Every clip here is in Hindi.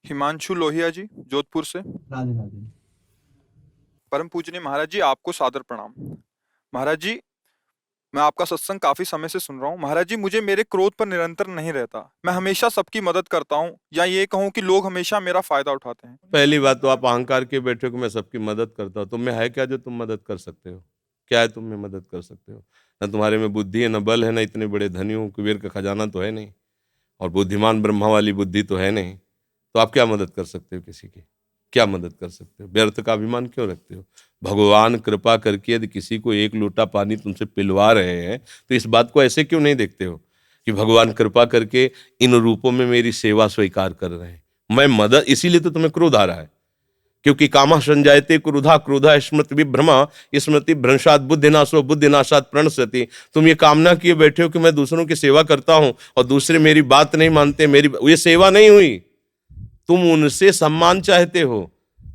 हिमांशु लोहिया जी, जोधपुर से। राधे राधे। परम पूजनीय महाराज जी, आपको सादर प्रणाम। महाराज जी, मैं आपका सत्संग काफी समय से सुन रहा हूँ। महाराज जी, मुझे मेरे क्रोध पर निरंतर नहीं रहता। मैं हमेशा सबकी मदद करता हूँ, या ये कहूँ कि लोग हमेशा मेरा फायदा उठाते हैं। पहली बात तो आप अहंकार के बैठे हो कि मैं सबकी मदद करता हूँ। तुम में है क्या जो तुम मदद कर सकते हो? क्या है तुम में मदद कर सकते हो? ना तुम्हारे में बुद्धि है, ना बल है, ना इतने बड़े धनी हो, कुबेर का खजाना तो है नहीं, और बुद्धिमान ब्रह्मा वाली बुद्धि तो है नहीं। तो आप क्या मदद कर सकते हो किसी की? क्या मदद कर सकते हो? व्यर्थ का अभिमान क्यों रखते हो? भगवान कृपा करके यदि किसी को एक लोटा पानी तुमसे पिलवा रहे हैं तो इस बात को ऐसे क्यों नहीं देखते हो कि भगवान कृपा करके इन रूपों में मेरी सेवा स्वीकार कर रहे हैं, मैं मदद। इसीलिए तो तुम्हें क्रोध आ रहा है, क्योंकि कामा संजायते क्रोधा, क्रोधा स्मृति विभ्रमा, स्मृति भ्रंशात बुद्धिनाशो, बुद्धिनाशात प्रणश्यति। तुम ये कामना किए बैठे हो कि मैं दूसरों की सेवा करता हूं और दूसरे मेरी बात नहीं मानते, मेरी ये सेवा नहीं हुई। तुम उनसे सम्मान चाहते हो।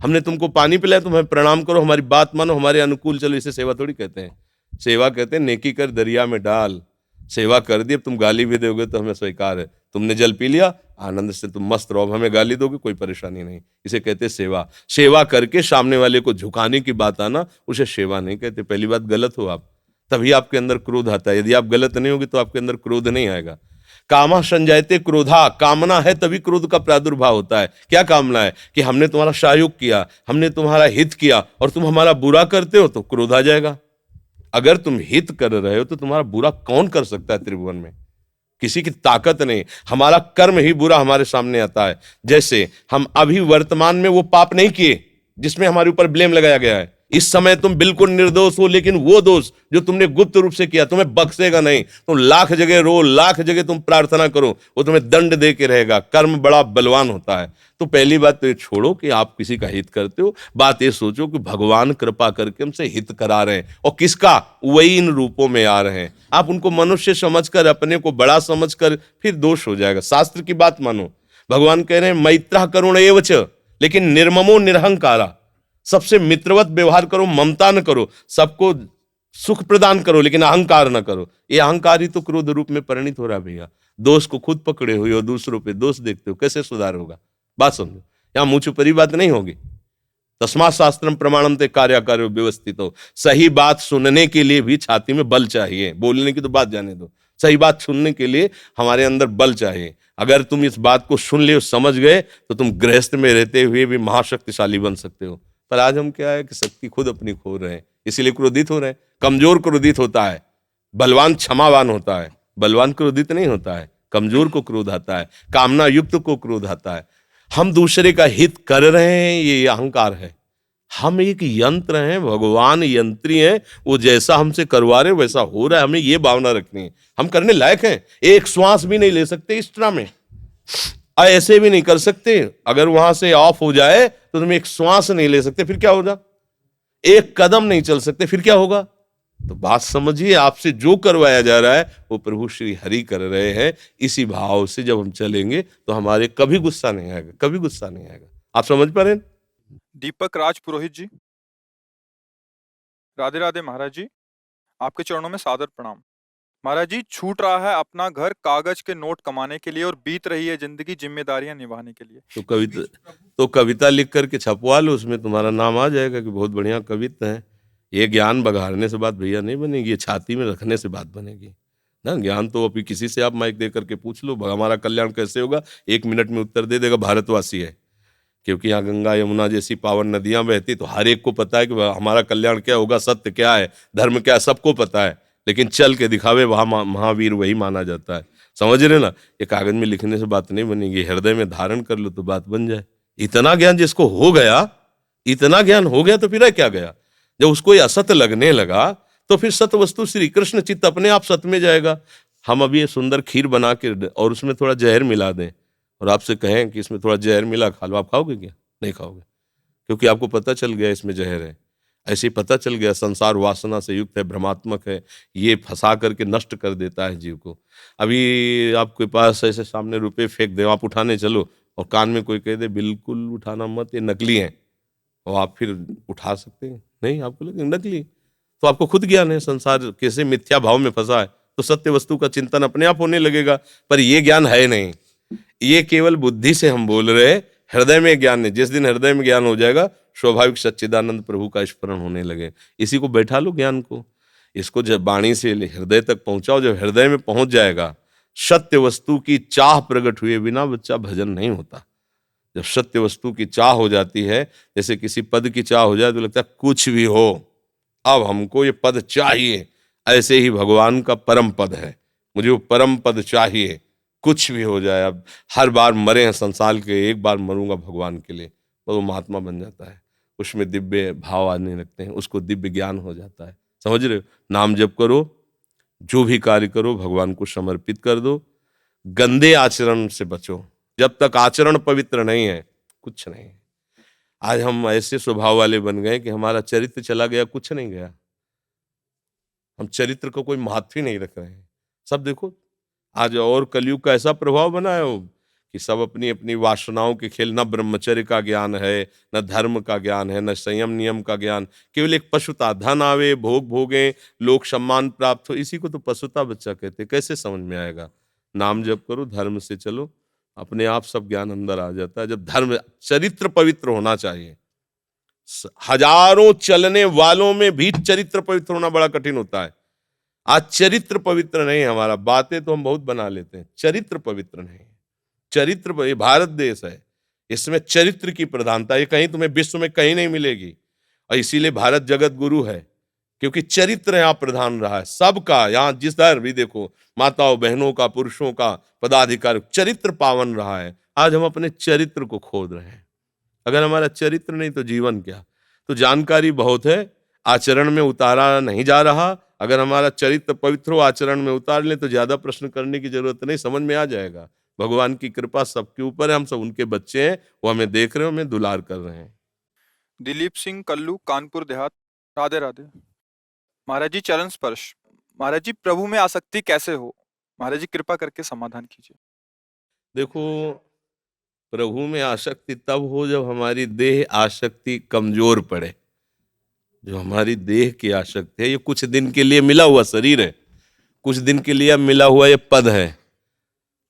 हमने तुमको पानी पिलाया, तुम्हें प्रणाम करो, हमारी बात मानो, हमारे अनुकूल चलो। इसे सेवा थोड़ी कहते हैं। सेवा कहते हैं नेकी कर दरिया में डाल। सेवा कर दी, अब तुम गाली भी दोगे तो हमें स्वीकार है। तुमने जल पी लिया, आनंद से तुम मस्त रहो, हमें गाली दोगे कोई परेशानी नहीं। इसे कहते सेवा। सेवा करके सामने वाले को झुकाने की बात आना, उसे सेवा नहीं कहते। पहली बात, गलत हो आप, तभी आपके अंदर क्रोध आता है। यदि आप गलत नहीं होगे तो आपके अंदर क्रोध नहीं आएगा। कामा संजायते क्रोधा, कामना है तभी क्रोध का प्रादुर्भाव होता है। क्या कामना है? कि हमने तुम्हारा सहयोग किया, हमने तुम्हारा हित किया, और तुम हमारा बुरा करते हो तो क्रोध आ जाएगा। अगर तुम हित कर रहे हो तो तुम्हारा बुरा कौन कर सकता है त्रिभुवन में? किसी की ताकत नहीं। हमारा कर्म ही बुरा हमारे सामने आता है। जैसे हम अभी वर्तमान में वो पाप नहीं किए जिसमें हमारे ऊपर ब्लेम लगाया गया है। इस समय तुम बिल्कुल निर्दोष हो, लेकिन वो दोष जो तुमने गुप्त रूप से किया तुम्हें बख्शेगा नहीं। तुम लाख जगह रो, लाख जगह तुम प्रार्थना करो, वो तुम्हें दंड दे के रहेगा। कर्म बड़ा बलवान होता है। तो पहली बात तो ये छोड़ो कि आप किसी का हित करते हो। बात ये सोचो कि भगवान कृपा करके हमसे हित करा रहे हैं, और किसका? वही इन रूपों में आ रहे हैं। आप उनको मनुष्य समझकर, अपने को बड़ा समझकर, फिर दोष हो जाएगा। शास्त्र की बात मानो। भगवान कह रहे हैं मैत्रः करुण एवच, लेकिन निर्ममो निरहंकारा। सबसे मित्रवत व्यवहार करो, ममता न करो, सबको सुख प्रदान करो, लेकिन अहंकार न करो। ये अहंकार ही तो क्रोध रूप में परिणित हो रहा है भैया। दोष को खुद पकड़े हुए हो, दूसरों पे दोष देखते हो, कैसे सुधार होगा? बात समझो, यहां मुंह छुपरी बात नहीं होगी। तस्मात् शास्त्रम प्रमाणम ते कार्याकार्यो व्यवस्थित हो। सही बात सुनने के लिए भी छाती में बल चाहिए। बोलने की तो बात जाने दो, सही बात सुनने के लिए हमारे अंदर बल चाहिए। अगर तुम इस बात को सुन ले, समझ गए, तो तुम गृहस्थ में रहते हुए भी महाशक्तिशाली बन सकते हो। पर आज हम क्या है कि शक्ति खुद अपनी खो रहे हैं, इसीलिए क्रोधित हो रहे हैं। कमजोर क्रोधित होता है, बलवान क्षमावान होता है। बलवान क्रोधित नहीं होता है, कमजोर को क्रोध आता है, कामना युक्त को क्रोध आता है। हम दूसरे का हित कर रहे हैं, ये अहंकार है। हम एक यंत्र हैं, भगवान यंत्री हैं। वो जैसा हमसे करवा रहे वैसा हो रहा है, हमें ये भावना रखनी है। हम करने लायक हैं। एक श्वास भी नहीं ले सकते इस तरह में, ऐसे भी नहीं कर सकते। अगर वहां से ऑफ हो जाए तो तुम एक श्वास नहीं ले सकते, फिर क्या होगा? एक कदम नहीं चल सकते, फिर क्या होगा? तो बात समझिए, आपसे जो करवाया जा रहा है वो प्रभु श्री हरि कर रहे हैं। इसी भाव से जब हम चलेंगे तो हमारे कभी गुस्सा नहीं आएगा, कभी गुस्सा नहीं आएगा। आप समझ पा रहे हैं? दीपक राज पुरोहित जी, राधे राधे महाराज जी, आपके चरणों में सादर प्रणाम। महाराज जी, छूट रहा है अपना घर कागज के नोट कमाने के लिए, और बीत रही है जिंदगी जिम्मेदारियां निभाने के लिए। तो कविता लिख करके छपवा लो, उसमें तुम्हारा नाम आ जाएगा कि बहुत बढ़िया कविता है। ये ज्ञान बघाड़ने से बात भैया नहीं बनेगी, ये छाती में रखने से बात बनेगी ना। ज्ञान तो अभी किसी से आप माइक दे करके पूछ लो, हमारा कल्याण कैसे होगा, 1 मिनट में उत्तर दे देगा भारतवासी है। क्योंकि यहाँ गंगा यमुना जैसी पावन नदियां बहती, तो हर एक को पता है कि हमारा कल्याण क्या होगा, सत्य क्या है, धर्म क्या है, सबको पता है। लेकिन चल के दिखावे वहाँ महावीर वही माना जाता है। समझ रहे ना? ये कागज में लिखने से बात नहीं बनेगी, हृदय में धारण कर लो तो बात बन जाए। इतना ज्ञान जिसको हो गया, इतना ज्ञान हो गया तो फिर क्या गया? जब उसको ये असत्य लगने लगा तो फिर सत्य वस्तु श्री कृष्ण चित्त अपने आप सत्य में जाएगा। हम अभी ये सुंदर खीर बना के और उसमें थोड़ा जहर मिला दें और आपसे कहें कि इसमें थोड़ा जहर मिला, खा लो, आप खाओगे क्या? नहीं खाओगे, क्योंकि आपको पता चल गया इसमें जहर है। ऐसे ही पता चल गया संसार वासना से युक्त है, भ्रमात्मक है, ये फंसा करके नष्ट कर देता है जीव को। अभी आपके पास ऐसे सामने रुपए फेंक दे, आप उठाने चलो और कान में कोई कह दे बिल्कुल उठाना मत, ये नकली हैं, और आप फिर उठा सकते हैं? नहीं, आपको लगे नकली। तो आपको खुद ज्ञान है संसार कैसे मिथ्या भाव में फंसा है, तो सत्य वस्तु का चिंतन अपने आप होने लगेगा। पर ये ज्ञान है नहीं, ये केवल बुद्धि से हम बोल रहे हृदय में ज्ञान नहीं, जिस दिन हृदय में ज्ञान हो जाएगा स्वाभाविक सच्चिदानंद प्रभु का स्मरण होने लगे। इसी को बैठा लो ज्ञान को, इसको जब वाणी से हृदय तक पहुंचाओ, जब हृदय में पहुंच जाएगा, सत्य वस्तु की चाह प्रकट हुए बिना बच्चा भजन नहीं होता। जब सत्य वस्तु की चाह हो जाती है, जैसे किसी पद की चाह हो जाए तो लगता है कुछ भी हो अब हमको ये पद चाहिए, ऐसे ही भगवान का परम पद है, मुझे वो परम पद चाहिए, कुछ भी हो जाए। अब हर बार मरे हैं संसार के, एक बार मरूंगा भगवान के लिए, तो वो महात्मा बन जाता है, उसमें दिव्य भाव आने लगते हैं, उसको दिव्य ज्ञान हो जाता है। समझ रहे हो? नाम जप करो, जो भी कार्य करो भगवान को समर्पित कर दो, गंदे आचरण से बचो। जब तक आचरण पवित्र नहीं है कुछ नहीं है। आज हम ऐसे स्वभाव वाले बन गए कि हमारा चरित्र चला गया, कुछ नहीं गया। हम चरित्र को कोई महत्व ही नहीं रख रहे हैं। सब देखो आज, और कलयुग का ऐसा प्रभाव बना है कि सब अपनी अपनी वासनाओं के खेल, न ब्रह्मचर्य का ज्ञान है, न धर्म का ज्ञान है, न संयम नियम का ज्ञान, केवल एक पशुता, धन आवे भोग भोगे लोक सम्मान प्राप्त हो, इसी को तो पशुता बच्चा कहते। कैसे समझ में आएगा? नाम जप करो, धर्म से चलो, अपने आप सब ज्ञान अंदर आ जाता है। जब धर्म, चरित्र पवित्र होना चाहिए। हजारों चलने वालों में भी चरित्र पवित्र होना बड़ा कठिन होता है। आज चरित्र पवित्र नहीं है हमारा, बातें तो हम बहुत बना लेते हैं, चरित्र पवित्र नहीं है। चरित्र, ये भारत देश है, इसमें चरित्र की प्रधानता, ये कहीं तुम्हें विश्व में कहीं नहीं मिलेगी। और इसीलिए भारत जगत गुरु है, क्योंकि चरित्र यहाँ प्रधान रहा है सबका। यहाँ जिस दर भी देखो, माताओं बहनों का, पुरुषों का, पदाधिकारी, चरित्र पावन रहा है। आज हम अपने चरित्र को खोद रहे हैं। अगर हमारा चरित्र नहीं तो जीवन क्या? तो जानकारी बहुत है, आचरण में उतारा नहीं जा रहा। अगर हमारा चरित्र पवित्र हो, आचरण में उतार लें तो ज्यादा प्रश्न करने की जरूरत नहीं, समझ में आ जाएगा। भगवान की कृपा सबके ऊपर है, हम सब उनके बच्चे हैं, वो हमें देख रहे हो, हमें दुलार कर रहे हैं। दिलीप सिंह कल्लू, कानपुर देहात। राधे राधे। महाराज जी, चरण स्पर्श। महाराज जी, प्रभु में आसक्ति कैसे हो? महाराज जी, कृपा करके समाधान कीजिए। देखो, प्रभु में आसक्ति तब हो जब हमारी देह आसक्ति कमजोर पड़े। जो हमारी देह की आसक्ति है, ये कुछ दिन के लिए मिला हुआ शरीर है, कुछ दिन के लिए मिला हुआ ये पद है।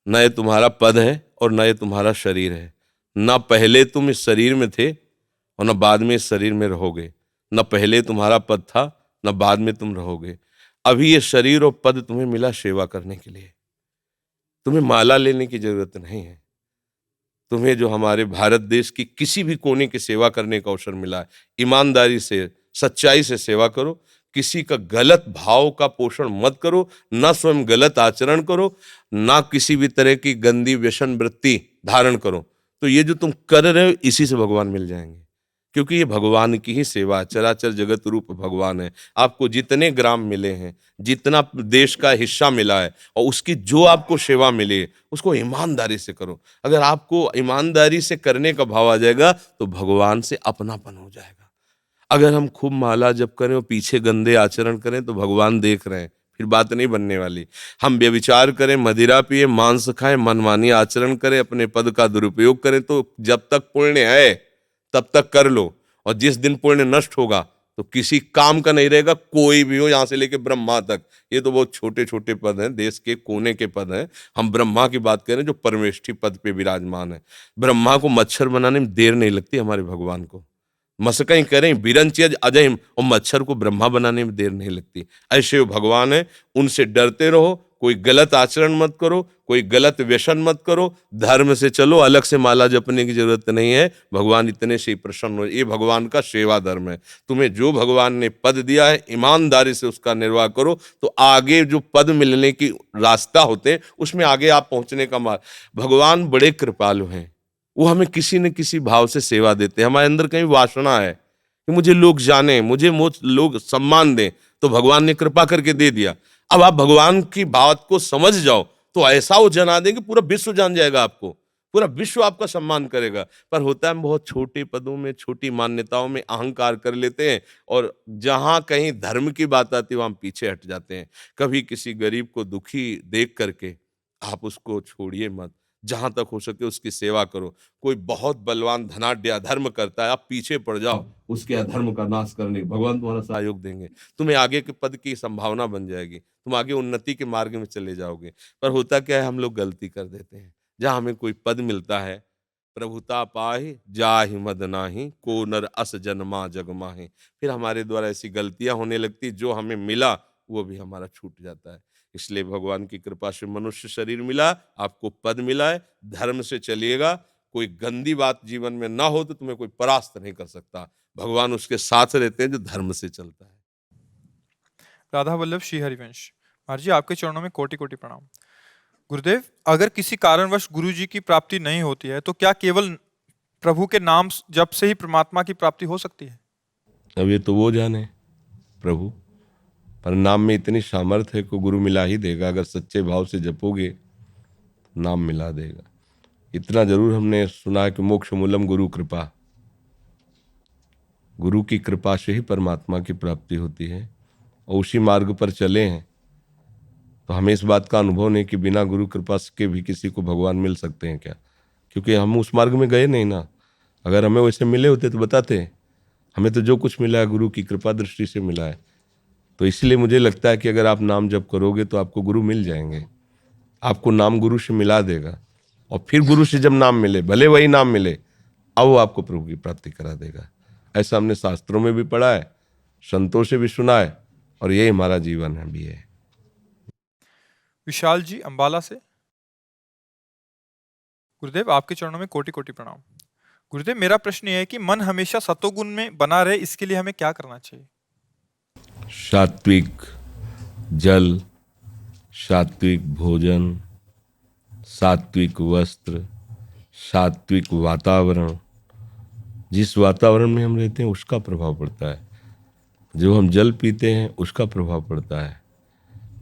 न ये तुम्हारा पद है और न ये तुम्हारा शरीर है। न पहले तुम इस शरीर में थे और न बाद में इस शरीर में रहोगे। न पहले तुम्हारा पद था, न बाद में तुम रहोगे। अभी ये शरीर और पद तुम्हें मिला सेवा करने के लिए। तुम्हें माला लेने की जरूरत नहीं है। तुम्हें जो हमारे भारत देश की किसी भी कोने की सेवा करने का अवसर मिला है, ईमानदारी से, सच्चाई से सेवा करो। किसी का गलत भाव का पोषण मत करो, ना स्वयं गलत आचरण करो, ना किसी भी तरह की गंदी व्यसन वृत्ति धारण करो। तो ये जो तुम कर रहे हो, इसी से भगवान मिल जाएंगे, क्योंकि ये भगवान की ही सेवा है। चराचर जगत रूप भगवान है। आपको जितने ग्राम मिले हैं, जितना देश का हिस्सा मिला है, और उसकी जो आपको सेवा मिले, उसको ईमानदारी से करो। अगर आपको ईमानदारी से करने का भाव आ जाएगा तो भगवान से अपनापन हो जाएगा। अगर हम खूब माला जप करें और पीछे गंदे आचरण करें तो भगवान देख रहे हैं, फिर बात नहीं बनने वाली। हम व्यभिचार करें, मदिरा पिए, मांस खाएं, मनमानी आचरण करें, अपने पद का दुरुपयोग करें, तो जब तक पुण्य है तब तक कर लो। और जिस दिन पुण्य नष्ट होगा तो किसी काम का नहीं रहेगा, कोई भी हो, यहां से लेके ब्रह्मा तक। ये तो बहुत छोटे छोटे पद हैं, देश के कोने के पद हैं। हम ब्रह्मा की बात करें जो परमेष्ठी पद पे विराजमान है। ब्रह्मा को मच्छर बनाने में देर नहीं लगती, हमारे भगवान को मसकई करें बिरंचियज अजय, और मच्छर को ब्रह्मा बनाने में देर नहीं लगती। ऐसे वो भगवान है, उनसे डरते रहो। कोई गलत आचरण मत करो, कोई गलत व्यसन मत करो, धर्म से चलो। अलग से माला जपने की जरूरत नहीं है, भगवान इतने से ही प्रसन्न हो। ये भगवान का सेवा धर्म है। तुम्हें जो भगवान ने पद दिया है, ईमानदारी से उसका निर्वाह करो, तो आगे जो पद मिलने की रास्ता होते हैं, उसमें आगे आप पहुंचने का मार्ग। भगवान बड़े कृपालु हैं, वो हमें किसी न किसी भाव से सेवा देते हैं। हमारे अंदर कहीं वासना है कि मुझे लोग जाने, मुझे लोग सम्मान दें, तो भगवान ने कृपा करके दे दिया। अब आप भगवान की बात को समझ जाओ तो ऐसा वो जना देंगे, पूरा विश्व जान जाएगा आपको, पूरा विश्व आपका सम्मान करेगा। पर होता है हम बहुत छोटे पदों में, छोटी मान्यताओं में अहंकार कर लेते हैं, और जहां कहीं धर्म की बात आती है वहां हम पीछे हट जाते हैं। कभी किसी गरीब को दुखी देख करके आप उसको छोड़िए मत, जहां तक हो सके उसकी सेवा करो। कोई बहुत बलवान धनाढ्य अधर्म करता है, आप पीछे पड़ जाओ उसके अधर्म का नाश करने, भगवान तुम्हारा सहयोग देंगे। तुम्हें आगे के पद की संभावना बन जाएगी, तुम आगे उन्नति के मार्ग में चले जाओगे। पर होता क्या है, हम लोग गलती कर देते हैं। जहां हमें कोई पद मिलता है, प्रभुता पाहि जाहि मद नाही, को नर अस जन्मा जग माहि। फिर हमारे द्वारा ऐसी गलतियां होने लगती, जो हमें मिला वो भी हमारा छूट जाता है। इसलिए भगवान की कृपा से मनुष्य शरीर मिला, आपको पद मिला है, धर्म से चलिएगा। कोई गंदी बात जीवन में ना हो तो तुम्हें कोई परास्त नहीं कर सकता। भगवान उसके साथ रहते हैं जो धर्म से चलता है। राधा वल्लभ श्री हरिवंश। महाराज जी आपके चरणों में कोटि कोटि प्रणाम। गुरुदेव, अगर किसी कारणवश गुरु जी की प्राप्ति नहीं होती है तो क्या केवल प्रभु के नाम जप से ही परमात्मा की प्राप्ति हो सकती है? अब ये तो वो जाने प्रभु, पर नाम में इतनी सामर्थ्य है कि गुरु मिला ही देगा। अगर सच्चे भाव से जपोगे नाम मिला देगा। इतना जरूर हमने सुना है कि मोक्ष मूलम गुरु कृपा, गुरु की कृपा से ही परमात्मा की प्राप्ति होती है। और उसी मार्ग पर चले हैं तो हमें इस बात का अनुभव नहीं कि बिना गुरु कृपा के भी किसी को भगवान मिल सकते हैं क्या, क्योंकि हम उस मार्ग में गए नहीं ना। अगर हमें वैसे मिले होते तो बताते। हमें तो जो कुछ मिला है गुरु की कृपा दृष्टि से मिला है। तो इसलिए मुझे लगता है कि अगर आप नाम जप करोगे तो आपको गुरु मिल जाएंगे, आपको नाम गुरु से मिला देगा। और फिर गुरु से जब नाम मिले, भले वही नाम मिले, अब वो आपको प्रभु की प्राप्ति करा देगा। ऐसा हमने शास्त्रों में भी पढ़ा है, संतों से भी सुना है, और यही हमारा जीवन है भी है। विशाल जी अंबाला से। गुरुदेव आपके चरणों में कोटि कोटि प्रणाम। गुरुदेव मेरा प्रश्न ये है कि मन हमेशा सतोगुण में बना रहे, इसके लिए हमें क्या करना चाहिए? सात्विक जल, सात्विक भोजन, सात्विक वस्त्र, सात्विक वातावरण। जिस वातावरण में हम रहते हैं उसका प्रभाव पड़ता है। जो हम जल पीते हैं उसका प्रभाव पड़ता है।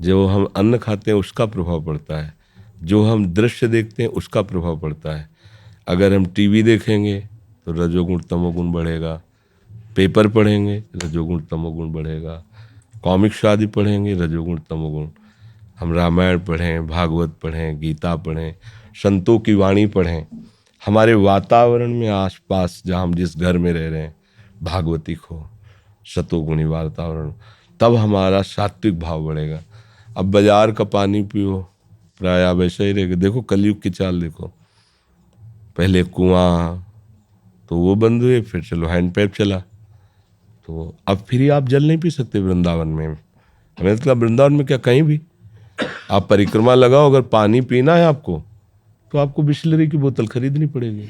जो हम अन्न खाते हैं उसका प्रभाव पड़ता है। जो हम दृश्य देखते हैं उसका प्रभाव पड़ता है। अगर हम टीवी देखेंगे तो रजोगुण तमोगुण बढ़ेगा, पेपर पढ़ेंगे रजोगुण तमोगुण बढ़ेगा, कॉमिक्स आदि पढ़ेंगे रजोगुण तमोगुण। हम रामायण पढ़ें, भागवत पढ़ें, गीता पढ़ें, संतों की वाणी पढ़ें, हमारे वातावरण में आसपास जहाँ हम जिस घर में रह रहे हैं भागवतिक हो, सतोगुणी वातावरण, तब हमारा सात्विक भाव बढ़ेगा। अब बाजार का पानी पियो, प्राय वैसा ही रहेगा। देखो कलयुग की चाल देखो, पहले कुआं तो वो बंद हुए, फिर चलो हैंडपैप चला, तो अब फिर ही आप जल नहीं पी सकते वृंदावन में। हमें मतलब वृंदावन में क्या, कहीं भी आप परिक्रमा लगाओ, अगर पानी पीना है आपको तो आपको बिस्लरी की बोतल खरीदनी पड़ेगी।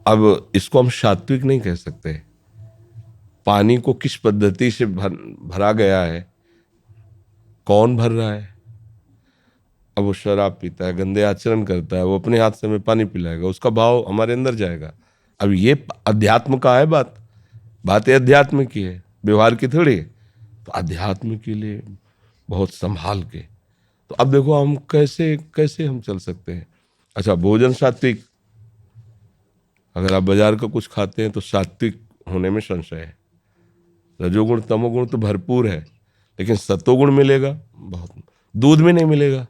अब इसको हम सात्विक नहीं कह सकते। पानी को किस पद्धति से भरा गया है, कौन भर रहा है। अब वो शराब पीता है, गंदे आचरण करता है, वो अपने हाथ से हमें पानी पिलाएगा, उसका भाव हमारे अंदर जाएगा। अब ये अध्यात्म का है बात, बातें अध्यात्म की है, व्यवहार की थोड़ी है। तो अध्यात्म के लिए बहुत संभाल के। तो अब देखो हम कैसे कैसे हम चल सकते हैं। अच्छा, भोजन सात्विक, अगर आप बाजार का कुछ खाते हैं तो सात्विक होने में संशय है। रजोगुण तमोगुण तो भरपूर है, लेकिन सतोगुण मिलेगा बहुत। दूध में नहीं मिलेगा।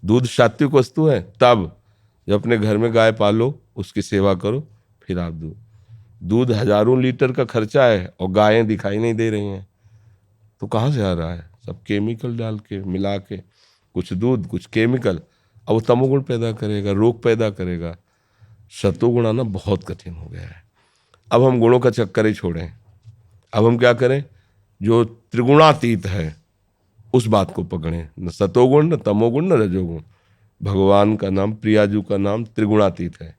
दूध सात्विक वस्तु है तब जब अपने घर में गाय पालो, उसकी सेवा करो, फिर आप दूध हजारों लीटर का खर्चा है और गायें दिखाई नहीं दे रही हैं, तो कहाँ से आ रहा है? सब केमिकल डाल के मिला के, कुछ दूध कुछ केमिकल। अब वो तमोगुण पैदा करेगा, रोग पैदा करेगा। सतोगुण आना बहुत कठिन हो गया है। अब हम गुणों का चक्कर ही छोड़ें। अब हम क्या करें? जो त्रिगुणातीत है उस बात को पकड़ें, न सतोगुण न तमोगुण न रजोगुण। भगवान का नाम, प्रियाजू का नाम त्रिगुणातीत है।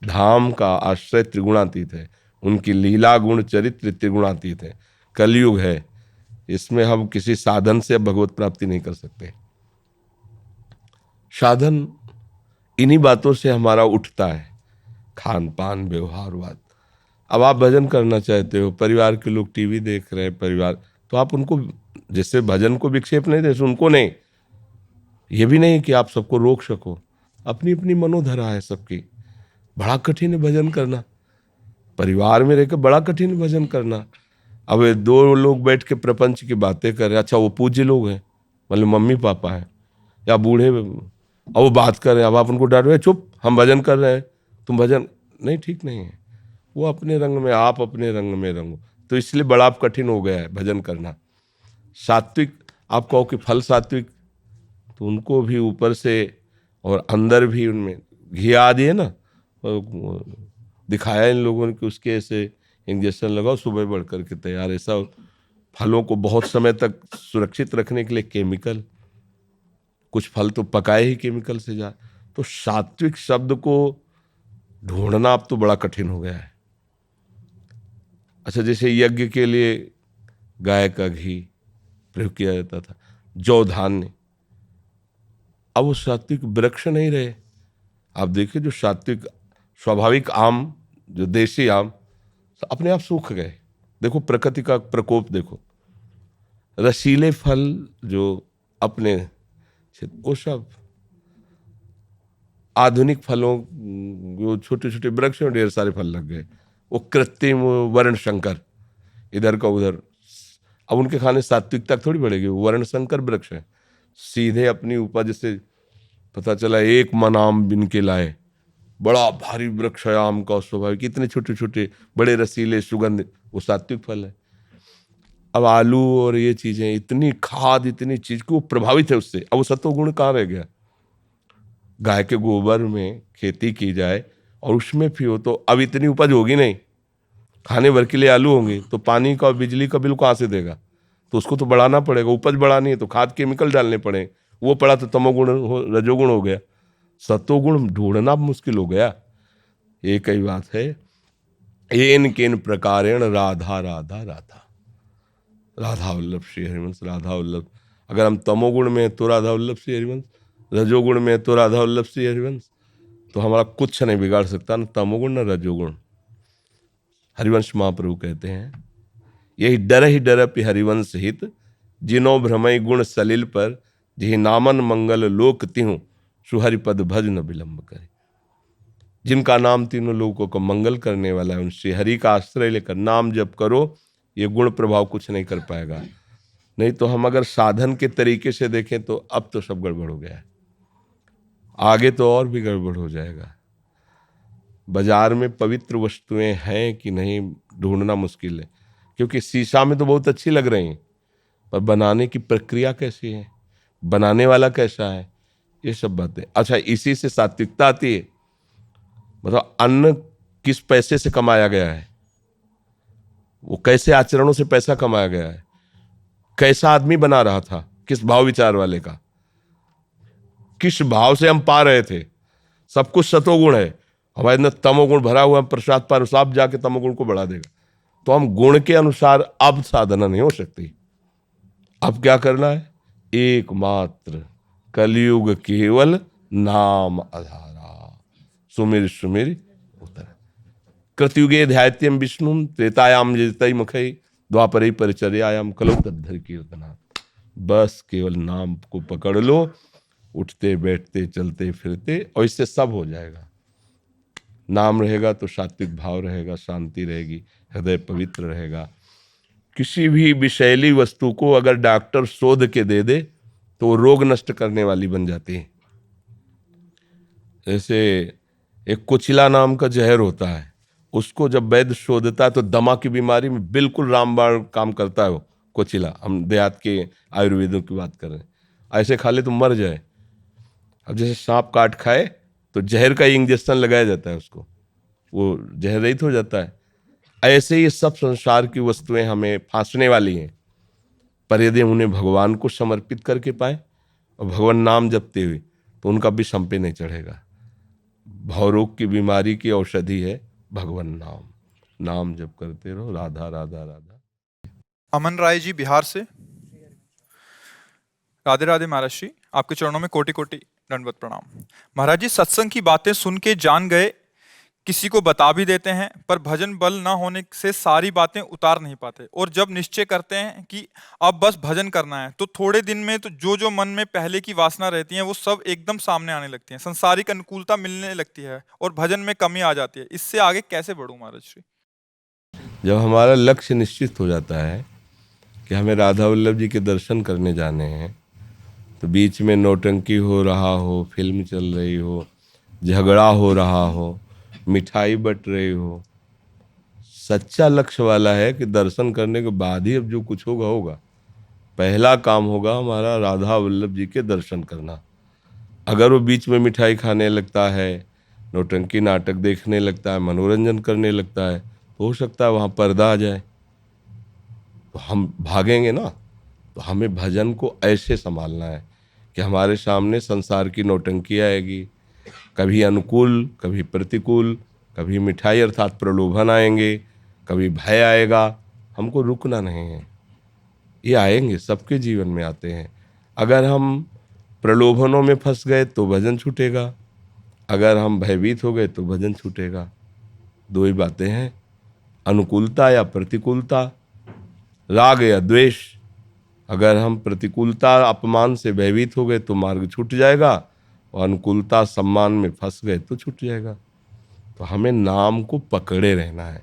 धाम का आश्रय त्रिगुणातीत है। उनकी लीला गुण चरित्र त्रिगुणातीत है। कलयुग है, इसमें हम किसी साधन से भगवत प्राप्ति नहीं कर सकते। साधन इन्हीं बातों से हमारा उठता है, खान पान व्यवहारवाद। अब आप भजन करना चाहते हो, परिवार के लोग टीवी देख रहे हैं, परिवार, तो आप उनको जैसे भजन को विक्षेप नहीं दे, उनको नहीं, ये भी नहीं कि आप सबको रोक सको। अपनी अपनी मनोधरा है सबकी। बड़ा कठिन है भजन करना, परिवार में रहकर बड़ा कठिन है भजन करना। अब ये दो लोग बैठ के प्रपंच की बातें कर रहे हैं, अच्छा वो पूज्य लोग हैं, मतलब मम्मी पापा हैं या बूढ़े, अब वो बात कर रहे हैं, अब आप उनको डांट रहे हैं, चुप हम भजन कर रहे हैं, तुम भजन नहीं, ठीक नहीं है। वो अपने रंग में, आप अपने रंग में रंगो। तो इसलिए बड़ा कठिन हो गया है भजन करना। सात्विक, आप कहो कि फल सात्विक, तो उनको भी ऊपर से और अंदर भी उनमें घी आदि है ना, दिखाया इन लोगों ने कि उसके ऐसे इंजेक्शन लगाओ, सुबह बढ़ करके तैयार। ऐसा फलों को बहुत समय तक सुरक्षित रखने के लिए केमिकल, कुछ फल तो पकाए ही केमिकल से जा। तो सात्विक शब्द को ढूंढना अब तो बड़ा कठिन हो गया है। अच्छा, जैसे यज्ञ के लिए गाय का घी प्रयोग किया जाता था, जौ धान्य, अब वो सात्विक वृक्ष नहीं रहे। आप देखिए जो सात्विक स्वाभाविक आम, जो देसी आम, अपने आप सूख गए। देखो प्रकृति का प्रकोप देखो। रसीले फल जो अपने वो सब आधुनिक फलों, जो छोटे छोटे वृक्ष में ढेर सारे फल लग गए, वो कृत्रिम वर्ण संकर, इधर का उधर। अब उनके खाने सात्विकता थोड़ी बढ़ेगी, वो वर्ण संकर वृक्ष है। सीधे अपनी उपज से पता चला 1 मन आम बिन के लाए, बड़ा भारी वृक्ष है आम का, स्वाभाविक इतने छोटे छोटे बड़े रसीले सुगंध, वो सात्विक फल है। अब आलू और ये चीजें, इतनी खाद इतनी चीज को प्रभावित है उससे, अब वो सत्वगुण कहाँ रह गया। गाय के गोबर में खेती की जाए और उसमें भी हो तो अब इतनी उपज होगी नहीं, खाने भर के लिए आलू होंगे तो पानी का और बिजली का बिल कहाँ से देगा। तो उसको तो बढ़ाना पड़ेगा, उपज बढ़ानी है तो खाद केमिकल डालने पड़े, वो पड़ा तो तमोगुण रजोगुण हो गया, सत्वगुण ढूंढना मुश्किल हो गया। एक ही बात है, एन केन प्रकारेण राधा राधा राधा, राधा वल्लभ श्री हरिवंश, राधा वल्लभ। अगर हम तमोगुण में तो राधा वल्लभ श्री हरिवंश, रजोगुण में तो राधा वल्लभ श्री हरिवंश, तो हमारा कुछ नहीं बिगाड़ सकता, न तमोगुण न रजोगुण। हरिवंश महाप्रभु कहते हैं, यही डर ही डरपि हरिवंश हित, जिनो भ्रमय गुण सलिल पर, जिहि नामन मंगल लोक तिहु, सुहरिपद भज न विलंब करे। जिनका नाम तीनों लोगों को मंगल करने वाला है, उनसे हरि का आश्रय लेकर नाम जप करो, ये गुण प्रभाव कुछ नहीं कर पाएगा। नहीं तो हम अगर साधन के तरीके से देखें तो अब तो सब गड़बड़ हो गया है, आगे तो और भी गड़बड़ हो जाएगा। बाजार में पवित्र वस्तुएं हैं कि नहीं ढूंढना मुश्किल है, क्योंकि शीशा में तो बहुत अच्छी लग रही हैं, पर बनाने की प्रक्रिया कैसी है, बनाने वाला कैसा है, ये सब बातें। अच्छा, इसी से सात्विकता आती है। मतलब अन्न किस पैसे से कमाया गया है, वो कैसे आचरणों से पैसा कमाया गया है, कैसा आदमी बना रहा था, किस भाव विचार वाले का, किस भाव से हम पा रहे थे। सब कुछ सतोगुण है, हमारे अंदर तमोगुण भरा हुआ, प्रसाद पर साफ जाके तमोगुण को बढ़ा देगा। तो हम गुण के अनुसार अब साधना नहीं हो सकती। अब क्या करना है, एकमात्र कलयुग केवल नाम आधारा, सुमिर सुमिर उतर। कृतयुगे ध्यात्यम विष्णु, त्रेतायाम जतई मुखई, द्वापरे परिचर्यायाम कलौ तद्धर कीर्तना। बस केवल नाम को पकड़ लो, उठते बैठते चलते फिरते, और इससे सब हो जाएगा। नाम रहेगा तो सात्विक भाव रहेगा, शांति रहेगी, हृदय पवित्र रहेगा। किसी भी विषैली वस्तु को अगर डॉक्टर शोध के दे दे तो वो रोग नष्ट करने वाली बन जाती है। जैसे एक कोचिला नाम का जहर होता है, उसको जब वैद्य शोधता है तो दमा की बीमारी में बिल्कुल रामबाण काम करता है वो कोचिला। हम देहात के आयुर्वेदों की बात कर रहे हैं, ऐसे खा ले तो मर जाए। अब जैसे सांप काट खाए तो जहर का इंजेक्शन लगाया जाता है उसको, वो जहर रहित हो जाता है। ऐसे ही सब संसार की वस्तुएं हमें फांसने वाली हैं, पर यदि उन्हें भगवान को समर्पित करके पाए और भगवान नाम जपते हुए, तो उनका भी सम पे नहीं चढ़ेगा। भवरोग की बीमारी की औषधि है भगवान नाम, नाम जप करते रहो, राधा राधा राधा। अमन राय जी बिहार से, राधे राधे महाराज श्री, आपके चरणों में कोटि कोटि दंडवत प्रणाम। महाराज जी, सत्संग की बातें सुन के जान गए, किसी को बता भी देते हैं, पर भजन बल ना होने से सारी बातें उतार नहीं पाते, और जब निश्चय करते हैं कि अब बस भजन करना है, तो थोड़े दिन में तो जो मन में पहले की वासना रहती है वो सब एकदम सामने आने लगती है, संसारिक अनुकूलता मिलने लगती है और भजन में कमी आ जाती है। इससे आगे कैसे बढ़ूं महाराज श्री? जब हमारा लक्ष्य निश्चित हो जाता है कि हमें राधा वल्लभ जी के दर्शन करने जाने हैं, तो बीच में नौटंकी हो रहा हो, फिल्म चल रही हो, झगड़ा हो रहा हो, मिठाई बट रही हो, सच्चा लक्ष्य वाला है कि दर्शन करने के बाद ही अब जो कुछ होगा होगा। पहला काम होगा हमारा राधा वल्लभ जी के दर्शन करना। अगर वो बीच में मिठाई खाने लगता है, नौटंकी नाटक देखने लगता है, मनोरंजन करने लगता है, तो हो सकता है वहाँ पर्दा आ जाए, तो हम भागेंगे ना। तो हमें भजन को ऐसे संभालना है कि हमारे सामने संसार की नौटंकी आएगी, कभी अनुकूल कभी प्रतिकूल, कभी मिठाई अर्थात प्रलोभन आएंगे, कभी भय आएगा, हमको रुकना नहीं है। ये आएंगे, सबके जीवन में आते हैं। अगर हम प्रलोभनों में फंस गए तो भजन छूटेगा, अगर हम भयभीत हो गए तो भजन छूटेगा। दो ही बातें हैं, अनुकूलता या प्रतिकूलता, राग या द्वेष। अगर हम प्रतिकूलता अपमान से भयभीत हो गए तो मार्ग छूट जाएगा, और अनुकूलता सम्मान में फंस गए तो छूट जाएगा। तो हमें नाम को पकड़े रहना है।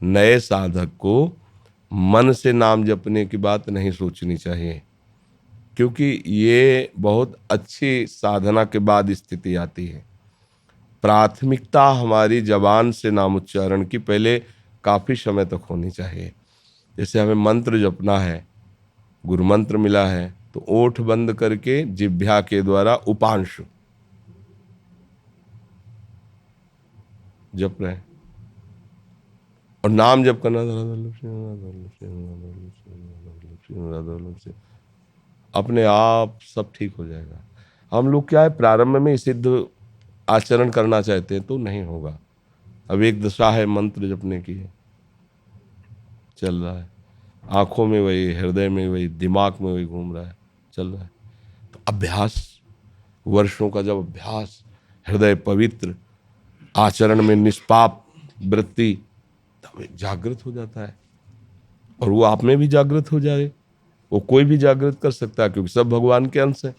नए साधक को मन से नाम जपने की बात नहीं सोचनी चाहिए, क्योंकि ये बहुत अच्छी साधना के बाद स्थिति आती है। प्राथमिकता हमारी जबान से नाम उच्चारण की पहले काफ़ी समय तक होनी चाहिए। जैसे हमें मंत्र जपना है, गुरु मंत्र मिला है, तो ओठ बंद करके जिह्वा के द्वारा उपांशु जप रहे हैं, और नाम जप करना अपने आप सब ठीक हो जाएगा। हम लोग क्या है, प्रारंभ में सिद्ध आचरण करना चाहते हैं तो नहीं होगा। अब एक दशा है मंत्र जपने की है, चल रहा है, आंखों में वही, हृदय में वही, दिमाग में वही घूम रहा है, चल रहा है। तो अभ्यास, वर्षों का जब अभ्यास, हृदय पवित्र, आचरण में निष्पाप वृत्ति, तब जागृत हो जाता है। और वो आप में भी जागृत हो जाए, वो कोई भी जागृत कर सकता है, क्योंकि सब भगवान के अंश है।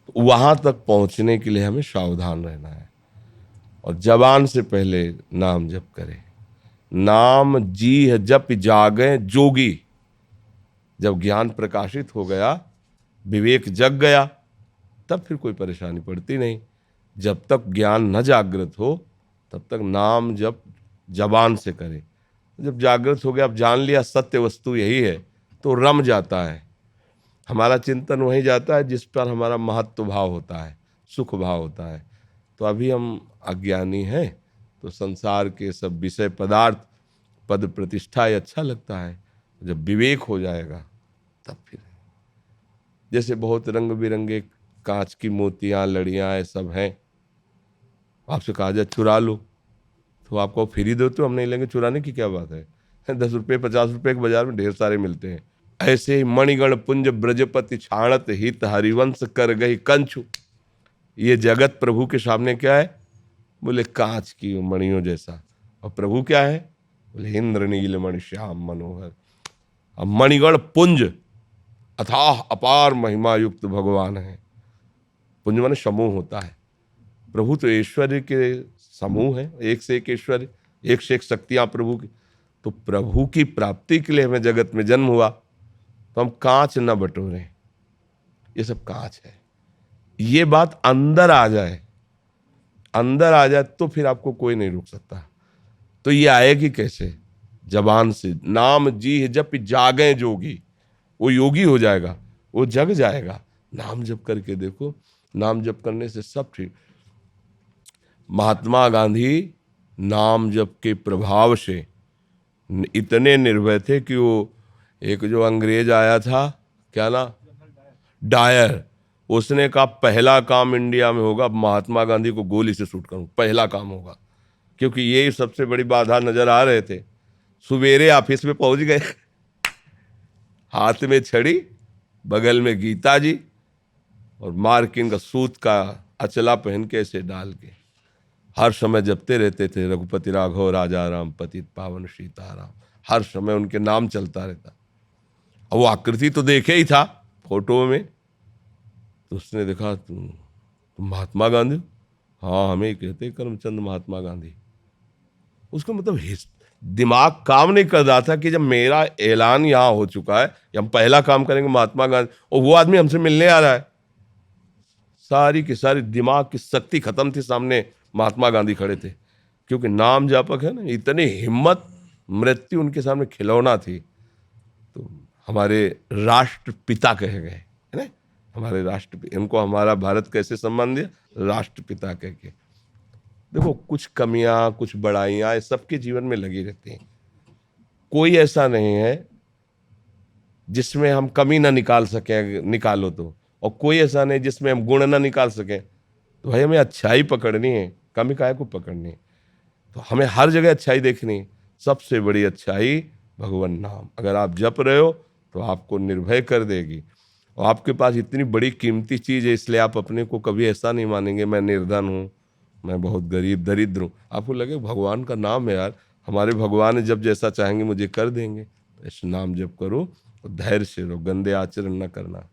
तो वहां तक पहुंचने के लिए हमें सावधान रहना है, और जबान से पहले नाम जप करें। नाम जी है जप जागे जोगी। जब ज्ञान प्रकाशित हो गया, विवेक जग गया, तब फिर कोई परेशानी पड़ती नहीं। जब तक ज्ञान न जागृत हो तब तक नाम जप जबान से करें। जब जागृत हो गया, अब जान लिया सत्य वस्तु यही है, तो रम जाता है, हमारा चिंतन वहीं जाता है जिस पर हमारा महत्व भाव होता है, सुख भाव होता है। तो अभी हम अज्ञानी हैं, तो संसार के सब विषय पदार्थ, पद प्रतिष्ठा ये अच्छा लगता है। जब विवेक हो जाएगा तब फिर, जैसे बहुत रंग बिरंगे कांच की मोतियां, लड़ियां, ये सब हैं, आपसे कहा जाए चुरा लो, तो आपको फ्री दो तो हम नहीं लेंगे, चुराने की क्या बात है। 10 रुपये 50 रुपये के बाजार में ढेर सारे मिलते हैं। ऐसे ही मणिगण पुंज ब्रजपति छाणत हित हरिवंश कर गई कंचु। ये जगत प्रभु के सामने क्या है? बोले कांच की मणियों जैसा। और प्रभु क्या है? बोले इंद्र नील मणि श्याम मनोहर। अब मणिगण पुंज, अथाह अपार महिमा युक्त भगवान है। पुंज माने समूह होता है। प्रभु तो ऐश्वर्य के समूह है, एक से एक ऐश्वर्य, एक से एक शक्तियां प्रभु की। तो प्रभु की प्राप्ति के लिए हमें जगत में जन्म हुआ, तो हम कांच न बटोरें, ये सब कांच है। ये बात अंदर आ जाए, अंदर आ जाए तो फिर आपको कोई नहीं रोक सकता। तो ये आएगी कैसे? जबान से। नाम जी जप जागे जोगी, वो योगी हो जाएगा, वो जग जाएगा। नाम जप करके देखो, नाम जप करने से सब ठीक। महात्मा गांधी नाम जप के प्रभाव से इतने निर्भय थे कि वो, एक जो अंग्रेज आया था, क्या ना, डायर, उसने कहा पहला काम इंडिया में होगा महात्मा गांधी को गोली से शूट करूं, पहला काम होगा। क्योंकि ये सबसे बड़ी बाधा नजर आ रहे थे। सवेरे ऑफिस में पहुंच गए, हाथ में छड़ी, बगल में गीता जी, और मार्किन का सूत का अचला पहन के ऐसे डाल के हर समय जपते रहते थे, रघुपति राघव राजा राम पतित पावन सीताराम। हर समय उनके नाम चलता रहता। और वो आकृति तो देखे ही था फोटो में, तो उसने देखा तुम महात्मा गांधी? हाँ, हमें ही कहते करमचंद महात्मा गांधी। उसका मतलब दिमाग काम नहीं कर रहा था कि जब मेरा ऐलान यहाँ हो चुका है, हम पहला काम करेंगे महात्मा गांधी, और वो आदमी हमसे मिलने आ रहा है। सारी की सारी दिमाग की शक्ति खत्म थी, सामने महात्मा गांधी खड़े थे। क्योंकि नाम जापक है ना, इतनी हिम्मत, मृत्यु उनके सामने खिलौना थी। तो हमारे राष्ट्रपिता कहे गए, है ना, हमारे राष्ट्रपिता। इनको हमारा भारत कैसे सम्मान दिया? राष्ट्रपिता कह के। देखो, कुछ कमियां कुछ बड़ाइयां सबके जीवन में लगी रहती हैं। कोई ऐसा नहीं है जिसमें हम कमी ना निकाल सकें, निकालो तो, और कोई ऐसा नहीं जिसमें हम गुण ना निकाल सकें। तो भाई हमें अच्छाई पकड़नी है, कमी काहे को पकड़नी है। तो हमें हर जगह अच्छाई देखनी है। सबसे बड़ी अच्छाई भगवान नाम, अगर आप जप रहे हो तो आपको निर्भय कर देगी। और आपके पास इतनी बड़ी कीमती चीज़ है, इसलिए आप अपने को कभी ऐसा नहीं मानेंगे मैं निर्धन हूँ, मैं बहुत गरीब दरिद्र हूँ। आपको लगे भगवान का नाम है यार, हमारे भगवान जब जैसा चाहेंगे मुझे कर देंगे। तो इस नाम जप करो और धैर्य से रहो, गंदे आचरण न करना।